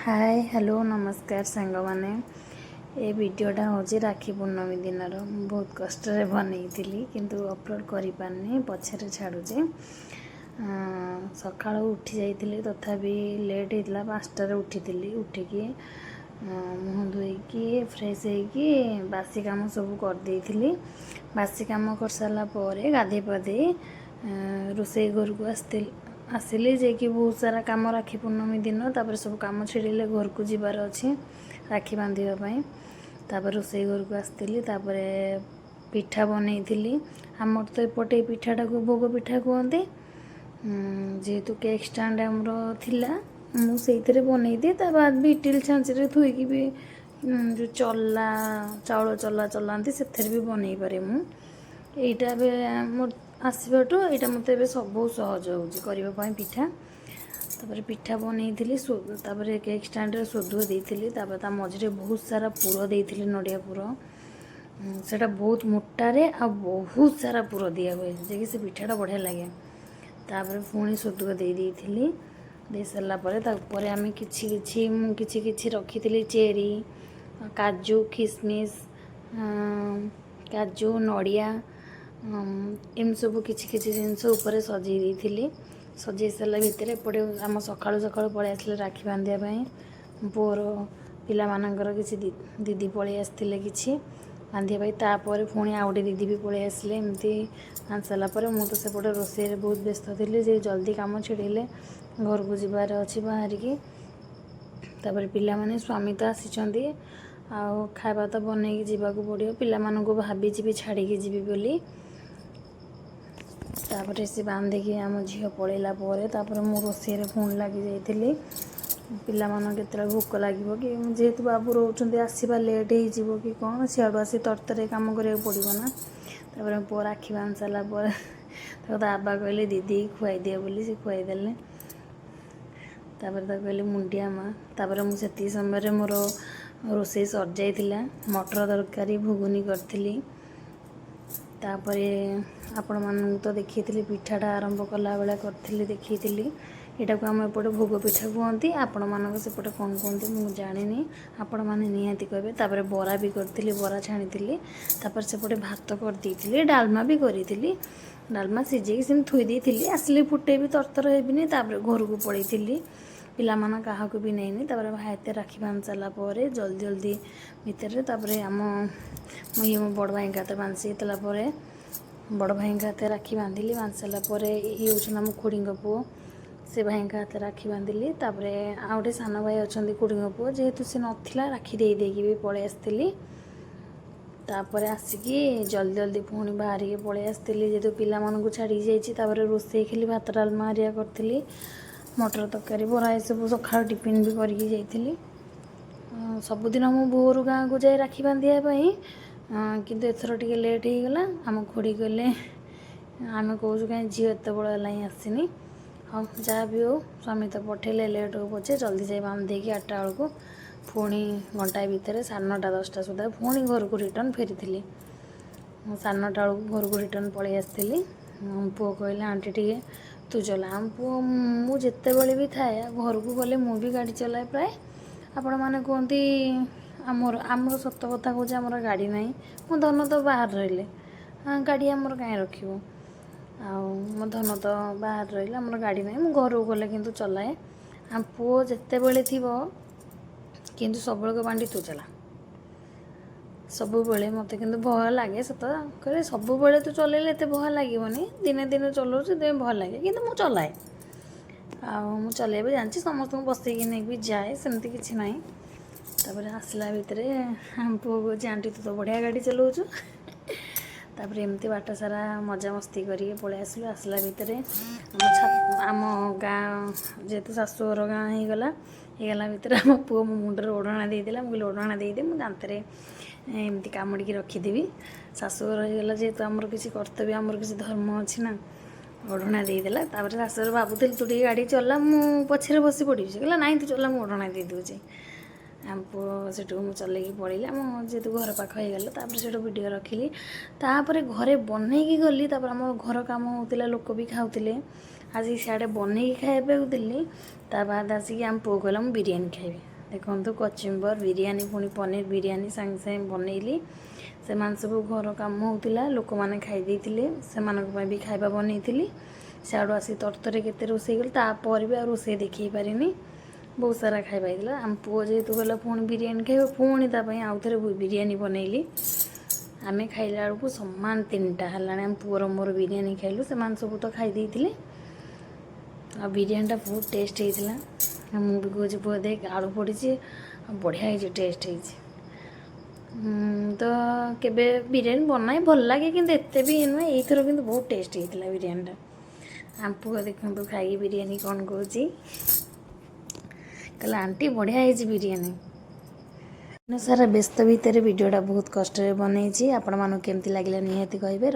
Hi hello नमस्कार सांग मैंने ये वीडियोटा हूँ राखी पूर्णमी दिन बहुत कष्ट बनई किंतु अपलोड कर पारनी पछरे छाड़ुचे सका उठी जाइए तथापि लेट होता 5टार उठी उठिकी मुँह धोईकी फ्रेश होगी बासी काम सब करदे बासी काम कर सारापर गाधे पाधे रोसे घर को आसिली जे बहुत सारा काम राखी पूर्णमी दिन तापर सब काम छिड़े घर को जीवार अच्छी राखी बांधापी तापर रोसे घर को आसती पिठा बनई आमर तो एपटे पिठाटा को भोग पिठा कहते जेहेतु केक स्टाण्ड आमर थिला मुझे बनई दिए ता बाद भी इटिल छाँचे थोईकी भी जो चला चाउल चला चलाती से भी बनई पारे मुझा मोर आसबाटू यहाँ मत सब सहज होपाई पिठा तापर पिठा बनई केक स्टाण्ड सोधुआ देती मझे बहुत सारा पुर देती नड़िया पुर सेटा बहुत मोटारे आ बहुत सारा पुर दिया हुए जे से पिठाटा बढ़िया लगे तापर पुणी सोधुआ दे सारापर आम कि रखी चेरी काजू किसमिश काजू नड़िया एम सब किसी जिनस उपर सजे सजे सारा भितर एपटे आम सका सका पलि आसले राखी बांधापी पुअर पिलामानंकर किसी दीदी पलि आसते कि बांधापी तापर पुणी आउ गए दीदी भी पलि आसले एमती बांध सारापर मु तो सेपटे रोसे बहुत व्यस्त थी जे जल्दी काम छिड़े घर को जीवार अच्छी बाहर की तापर पिला माने स्वामी तो आसी आउ खावा तो बनई जावाक पड़ो पिलामानंको भाभी भी छाड़ी जीवी बोली तापर से बांधिकी आम झील पलैला मु रोसे पुणी लगी जाइली पिला के भोक लगे कि जेहेतु बाबू रोच आसवा लेट हो कि कौन सियाड़ू आसी तरतर कम करा पड़ोना तापर पुआ राखी बांध सारापर आबा कहले दीदी खुआई दिए बोली से खुआईदे तापर कहले मुंडिया माँ तापर मुझे समय मोर रोसे सर जाइला मटर तरकारी घुगुनी करी तापर आपण मानू तो देखी पिठाटा आरंभ कला बेला करी देखी यहाँ को आम एपटे भोग पिठा कहती आपण मान सेपटे कौन कहते मुझे जानी आपण मैंने निहाती कहे तापर बरा भी करी बरा छाणी तापर सेपटे भात करदी डालमा भी करी डालमा सीझे सेम थोदी आसिले फुटे भी तरतर हेबिनी तापर घर को पलैली पिलामान क्या भी नहींनी तापर भाई राखी बांध सारापर जल्दी जल्दी भितर तापर आम ये मो बड़ भाई हाथ बांध सारापर बड़ भाई हाथ राखी बांधिली बांध सारापर ये हूँ मो खुड़ी पुओ से भाई हाथ राखी बांधिली तापर आउ गए सान भाई अच्छा खुड़ी पुओ जेहेतु सी नाला राखी देकी भी पलि आसती तापर आसिकी जल्दी जल्दी पुणी बाहर के पलि आसती जेहेतु पिला छाड़ी जाइए रोसे खाली भात डालमा हरिया करी मटर तरकारी बरा ये सब सका टिफिन भी करके जाइली सबुदिन मु भोर गाँव को जाए राखी बांधापी किंतु एथर टे लेट हो गला आम खुड़ी कहले आम कौच कहीं झी एत बड़ा आसनी हाँ जहाँ भी हो स्वामी तो पठेले लेट हो पचे जल्दी जाए बांध देकी 8टा बेलू पुणी घंटाए भितर 9:30 10टा सुधा पुणी घर को रिटर्न फेरी 9:30 बेलू घर को रिटर्न पलि आसती पुओ कहले आंटी टे तू चला पुओ मुझे भी थाए घर को गले मु भी गाड़ी चलाए प्राय आपण मैंने कहती आमर आमर सत कथा कहे आमर गाड़ी ना मो धन तो बाहर रहिले गाड़ी आमर कहीं रख मो धन तो बाहर रही आमर गाड़ी ना मु घर को गले कि चलाए आम पुओ जिते बड़े थी किंतु सब बांडी तू चला सब बेले मत कि भय लगे सत कहे सब बेले तू चलैले एत भय लगे दिने दिने चलाऊ तुम्हें भय लगे कि मुझे चलाए आ चल जानची समस्त बसईक नहीं भी जाए सेमती किसी ना तापर आसला भितर हम पुओ कहे आंटी तू तो बढ़िया गाड़ी चलाऊँ तापर एमती बाट सारा मजा मस्ती करके पलि आसलु आसला भितर आम गाँ जेहेतु शाशुघर गाँ होगला भितर आम पुओ मो मुंडे ओढ़णा देदेला मुझे ओढ़णा देदे मुझे दांतर एमती कामुड़ी रखीदेवी शाशुघर होगला जेहेतु आमर किसी कर्तव्य आमर किसी धर्म अच्छी ना ओढ़णा देदेला तापर शाशुघर भावुल तू टे गाड़ी चला मु पछे बसी पड़ी कहला नाई तू चला मुझे ओढ़णा दे दूचे आम पुओ से चलैकी पड़े आम जेहेतु घर पाख होगला तापर से वीडियो रखिली तापर घरे बनईकी गली तापर आम घर काम होता लोक भी खाऊले ଆସିକି ସିଆଡ଼େ ବନେଇକି ଖାଇବାକୁ ଦେଲି। ତା ବାଦ ଆସିକି ଆମ ପୁଅ କହିଲା ମୁଁ ବିରିୟାନୀ ଖାଇବି। ଦେଖନ୍ତୁ କଚୁମ୍ବର ବିରିୟାନୀ ପୁଣି ପନିର ବିରିୟାନୀ ସାଙ୍ଗେ ସାଙ୍ଗେ ବନେଇଲି। ସେମାନେ ସବୁ ଘର କାମ ହେଉଥିଲା, ଲୋକମାନେ ଖାଇ ଦେଇଥିଲେ, ସେମାନଙ୍କ ପାଇଁ ବି ଖାଇବା ବନେଇଥିଲି। ସିଆଡ଼ୁ ଆସିକି ତରତରରେ କେତେ ରୋଷେଇ କଲି, ତାପରେ ବି ଆଉ ରୋଷେଇ ଦେଖେଇ ପାରିନି। ବହୁତ ସାରା ଖାଇବା ହେଇଥିଲା। ଆମ ପୁଅ ଯେହେତୁ କହିଲା ପୁଣି ବିରିୟାନୀ ଖାଇବ, ପୁଣି ତା ପାଇଁ ଆଉ ଥରେ ବିରିୟାନୀ ବନେଇଲି। ଆମେ ଖାଇଲା ବେଳକୁ ସମାନ 3ଟା ହେଲାଣି। ଆମ ପୁଅର ମୋର ବିରିୟାନୀ ଖାଇଲୁ, ସେମାନେ ସବୁ ତ ଖାଇ ଦେଇଥିଲେ। ଆଉ ବିରିୟାନୀଟା ବହୁତ ଟେଷ୍ଟ ହେଇଥିଲା। ମୁଁ ବି କହୁଛି ପୁଅ ଦେଖ ଆଳୁ ପଡ଼ିଛି, ଆଉ ବଢ଼ିଆ ହେଇଛି, ଟେଷ୍ଟ ହେଇଛି। ତ କେବେ ବିରିୟାନୀ ବନାଏ, ଭଲ ଲାଗେ, କିନ୍ତୁ ଏତେ ବି ନୁହେଁ। ଏଇଥର କିନ୍ତୁ ବହୁତ ଟେଷ୍ଟ ହେଇଥିଲା ବିରିୟାନୀଟା। ଆମ ପୁଅ ଦେଖନ୍ତୁ ଖାଇକି ବିରିୟାନୀ କ'ଣ କହୁଛି, କହିଲା ଆଣ୍ଟି ବଢ଼ିଆ ହେଇଛି ବିରିୟାନୀ। ସାରା ବ୍ୟସ୍ତ ଭିତରେ ଭିଡ଼ିଓଟା ବହୁତ କଷ୍ଟରେ ବନେଇଛି। ଆପଣମାନଙ୍କୁ କେମିତି ଲାଗିଲା ନିହାତି କହିବେ।